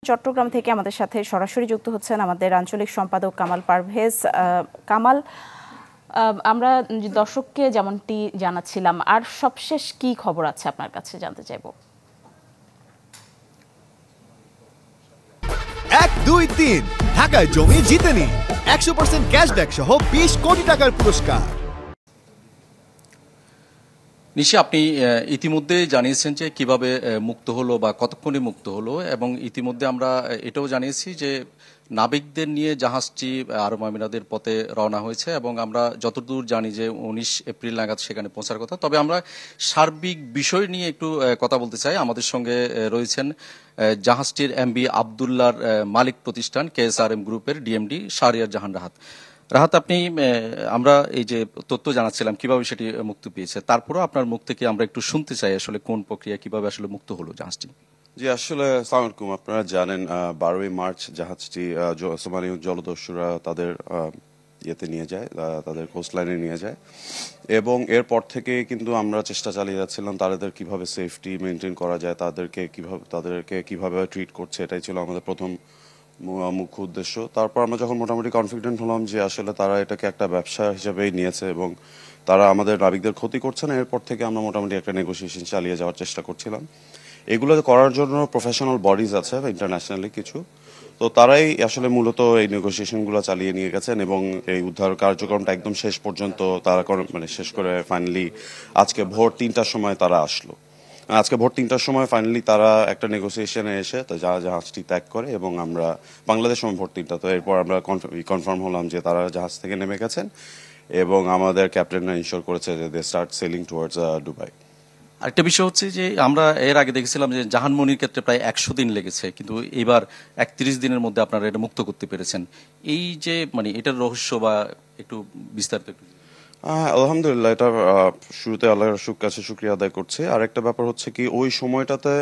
চট্টগ্রাম থেকে আমাদের সাথে সরাসরি যুক্ত হচ্ছেন আমাদের আঞ্চলিক সম্পাদক কামাল পারভেজ। কামাল, আমরা দর্শককে যেমনটি জানাচ্ছিলাম, আর সবশেষ কি খবর আছে আপনার কাছে জানতে চাইব। 1, 2, 3 ঢাকায় জমি জিতে নিন 100% ক্যাশব্যাক সহ 20 কোটি টাকার পুরস্কার। নিশি, আপনি ইতিমধ্যে জানিয়েছেন যে কিভাবে মুক্ত হলো বা কতক্ষণে মুক্ত হলো, এবং ইতিমধ্যে আমরা এটাও জানিয়েছি যে নাবিকদের নিয়ে জাহাজটি আরব আমিরাতের পথে রওনা হয়েছে, এবং আমরা যতদূর জানি যে 19 এপ্রিল নাগাদ সেখানে পৌঁছার কথা। তবে আমরা সার্বিক বিষয় নিয়ে একটু কথা বলতে চাই। আমাদের সঙ্গে রয়েছেন জাহাজটির এমবি আবদুল্লাহর মালিক প্রতিষ্ঠান KSRM গ্রুপের ডিএমডি শাহরিয়ার জাহান রাহাত। রাহাত, আপনি আমরা এই যে তথ্য জানাচ্ছিলাম কিভাবে সেটি মুক্তি পেয়েছে, তারপরও আপনার মুখ থেকে আমরা একটু শুনতে চাই আসলে কোন প্রক্রিয়া, কিভাবে আসলে মুক্ত হলো জাহাজটি। জি, আসলে আসসালামু আলাইকুম। আপনারা জানেন 12ই মার্চ জাহাজটি সোমালি জলদস্যুরা তাদের ইয়েতে নিয়ে যায়, তাদের কোস্টলাইনে নিয়ে যায়, এবং এরপর থেকে কিন্তু আমরা চেষ্টা চালিয়ে যাচ্ছিলাম তাদের কিভাবে সেফটি মেনটেন করা যায়, তাদেরকে কিভাবে ট্রিট করছে, এটাই ছিল আমাদের প্রথম মুখ্য উদ্দেশ্য। তারপর আমরা যখন মোটামুটি কনফিডেন্ট হলাম যে আসলে তারা এটাকে একটা ব্যবসা হিসেবেই নিয়েছে এবং তারা আমাদের নাবিকদের ক্ষতি করছে না, এরপর থেকে আমরা মোটামুটি একটা নেগোসিয়েশন চালিয়ে যাওয়ার চেষ্টা করছিলাম। এগুলো করার জন্য প্রফেশনাল বডিজ আছে ইন্টারন্যাশনালি কিছু, তো তারাই আসলে মূলত এই নেগোসিয়েশনগুলো চালিয়ে নিয়ে গেছেন এবং এই উদ্ধার কার্যক্রমটা একদম শেষ পর্যন্ত তারা শেষ করে ফাইনালি আজকে ভোর 3টার সময় তারা আসলো। আজকে ভোর 3টার সময় ফাইনালি তারা একটা নেগোসিয়েশনে এসে জাহাজটি ত্যাগ করে, এবং আমরা বাংলাদেশ সময় ভোর 3টা, তো এরপর আমরা কনফার্ম হলাম যে তারা জাহাজ থেকে নেমে গেছেন, এবং আমাদের ক্যাপ্টেনরা ইনশিওর করেছে যে they start selling towards Dubai. আরেকটা বিষয় হচ্ছে যে আমরা এর আগে দেখেছিলাম যে জাহানমনির ক্ষেত্রে প্রায় 100 দিন লেগেছে, কিন্তু এবার 31 দিনের মধ্যে আপনারা এটা মুক্ত করতে পেরেছেন। এই যে এটার রহস্য বা একটু বিস্তারিত একটু। আলহামদুলিল্লাহ, এটা শুরুতে আল্লাহর কাছে শুকরিয়া আদায় করছে। আর একটা ব্যাপার হচ্ছে কি, ওই সময়টাতে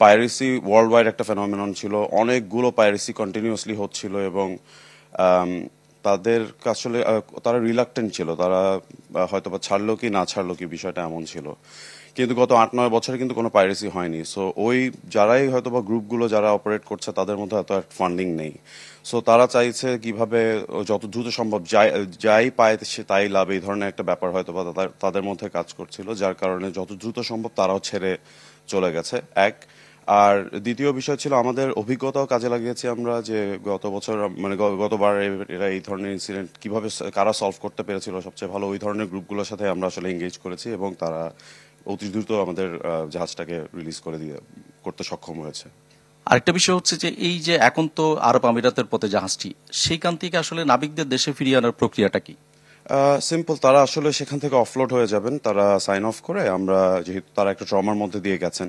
পাইরেসি ওয়ার্ল্ড ওয়াইড একটা ফেনোমেনন ছিল, অনেকগুলো পাইরেসি কন্টিনিউয়াসলি হচ্ছিল, এবং তাদের আসলে তারা রিলাক্টেন্ট ছিল, তারা হয়তো বা ছাড়লো কি না ছাড়লো কি বিষয়টা এমন ছিল। কিন্তু গত 8-9 বছরে কিন্তু কোনো পাইরেসি হয়নি। সো ওই যারাই হয়তো বা গ্রুপগুলো যারা অপারেট করছে তাদের মধ্যে এত ফান্ডিং নেই, সো তারা চাইছে কিভাবে যত দ্রুত সম্ভব যাই পায় সে তাই লাভ, এই ধরনের একটা ব্যাপার হয়তো বা তাদের মধ্যে কাজ করছিল, যার কারণে যত দ্রুত সম্ভব তারাও ছেড়ে চলে গেছে। এক আর দ্বিতীয় বিষয় ছিল আমাদের অভিজ্ঞতাও কাজে লাগিয়েছি আমরা, যে গত বছর গতবার এরা এই ধরনের ইনসিডেন্ট কিভাবে কারা সলভ করতে পেরেছিল সবচেয়ে ভালো, ওই ধরনের গ্রুপগুলোর সাথে আমরা আসলে এঙ্গেজ করেছি, এবং তারা অতি দ্রুত আমাদের জাহাজটাকে রিলিজ করতে সক্ষম হয়েছে। আরেকটা বিষয় হচ্ছে যে এই যে এখন তো আরব আমিরাতের পথে জাহাজটি, সেইখান থেকে আসলে নাবিকদের দেশে ফিরিয়ে আনার প্রক্রিয়াটা কি? সিম্পল, তারা আসলে সেখান থেকে অফলোড হয়ে যাবেন, তারা সাইন অফ করে, আমরা যেহেতু তারা একটা ট্রমার মধ্যে দিয়ে গেছেন,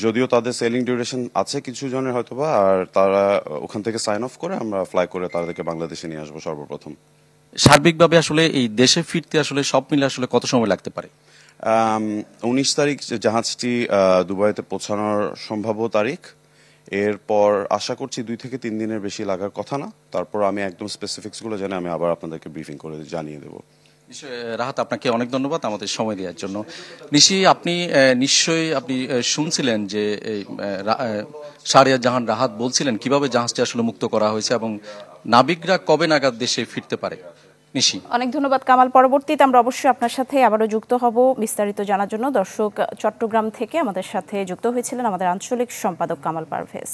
যদিও তাদের সেলিং ডিউরেশন আছে কিছু জনের হয়তোবা, আর তারা ওখান থেকে সাইন অফ করে আমরা ফ্লাই করে তাদেরকে বাংলাদেশে নিয়ে আসবো সর্বপ্রথম। সার্বিকভাবে আসলে এই দেশে ফিরতে আসলে সব মিলে আসলে কত সময় লাগতে পারে? 19 তারিখ জাহাজটি দুবাইতে পৌঁছানোর সম্ভাব্য তারিখ, এরপর আশা করছি 2 থেকে 3 দিনের বেশি লাগার কথা না। তারপর আমি একদম স্পেসিফিক্সগুলো জেনে আমি আবার আপনাদেরকে ব্রিফিং করে জানিয়ে দেবো। রাহাত, আপনাকে অনেক ধন্যবাদ আমাদের সময় দেওয়ার জন্য। নিশি, আপনি নিশ্চয়ই শুনছিলেন যে শাহরিয়ার জাহান রাহাত বলছিলেন কিভাবে জাহাজটি আসলে মুক্ত করা হয়েছে এবং নাবিকরা কবে নাগাদ দেশে ফিরতে পারে। নিশি, অনেক ধন্যবাদ কামাল। পরবর্তীতে আমরা অবশ্যই আপনার সাথে আবারও যুক্ত হব বিস্তারিত জানার জন্য। দর্শক, চট্টগ্রাম থেকে আমাদের সাথে যুক্ত হয়েছিলেন আমাদের আঞ্চলিক সম্পাদক কামাল পারভেজ।